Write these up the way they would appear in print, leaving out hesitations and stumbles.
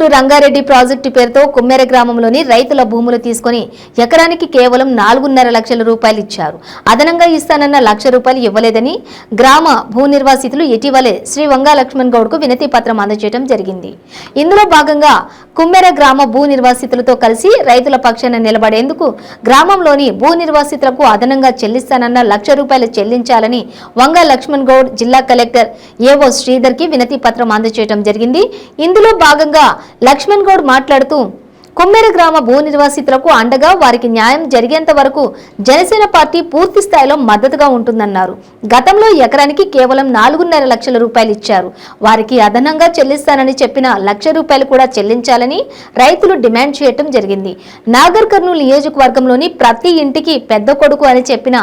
Nandamuru Rangareddy project పేరుతో కుమ్మెర గ్రామంలోని రైతుల భూములు తీసుకుని ఎకరానికి కేవలం 4.5 లక్షల రూపాయలు ఇచ్చారు. అదనంగా ఇస్తానన్న ₹1,00,000 ఇవ్వలేదని గ్రామ భూ నిర్వాసితులు ఇటీవలే శ్రీ వంగా లక్ష్మణ్ గౌడ్కు వినతి పత్రం అందజేయడం జరిగింది. ఇందులో భాగంగా కుమ్మెర గ్రామ భూ నిర్వాసితులతో కలిసి రైతుల పక్షాన నిలబడేందుకు గ్రామంలోని భూ నిర్వాసితులకు అదనంగా చెల్లిస్తానన్న ₹1,00,000 చెల్లించాలని వంగా లక్ష్మణ్ గౌడ్ జిల్లా కలెక్టర్ ఏవో శ్రీధర్ కి వినతి పత్రం అందజేయడం జరిగింది. ఇందులో భాగంగా లక్ష్మణ్ గౌడ్ మాట్లాడుతూ కుమ్మెర గ్రామ భూ నిర్వాసితులకు అండగా వారికి న్యాయం జరిగేంత వరకు జనసేన పార్టీ పూర్తి స్థాయిలో మద్దతుగా ఉంటుందన్నారు. గతంలో ఎకరానికి కేవలం 4.5 లక్షల రూపాయలు ఇచ్చారు. వారికి అదనంగా చెల్లిస్తానని చెప్పిన ₹1,00,000 కూడా చెల్లించాలని రైతులు డిమాండ్ చేయడం జరిగింది. నాగర్ కర్నూలు నియోజకవర్గంలోని ప్రతి ఇంటికి పెద్ద కొడుకు అని చెప్పిన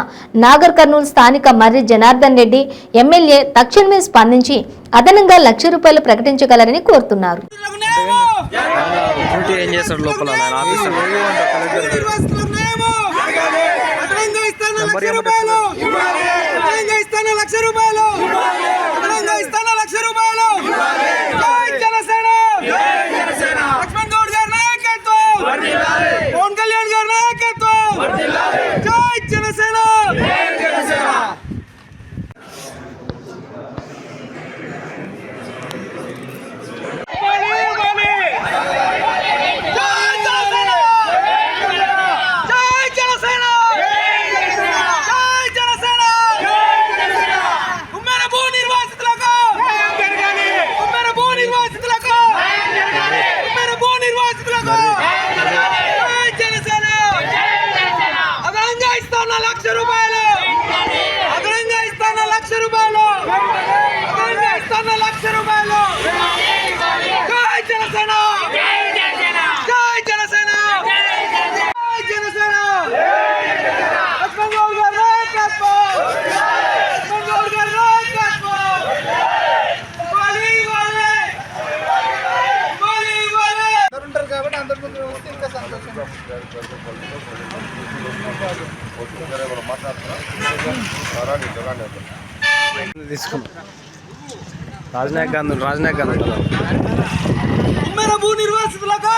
నాగర్ కర్నూలు స్థానిక మర్రి జనార్దన్ రెడ్డి ఎమ్మెల్యే తక్షణమే స్పందించి అదనంగా ₹1,00,000 ప్రకటించగలరని కోరుతున్నారు. ఏం చేస్తాడు లోపల రాజనాయక్ గాంధీ భూ నిర్వాసితులకు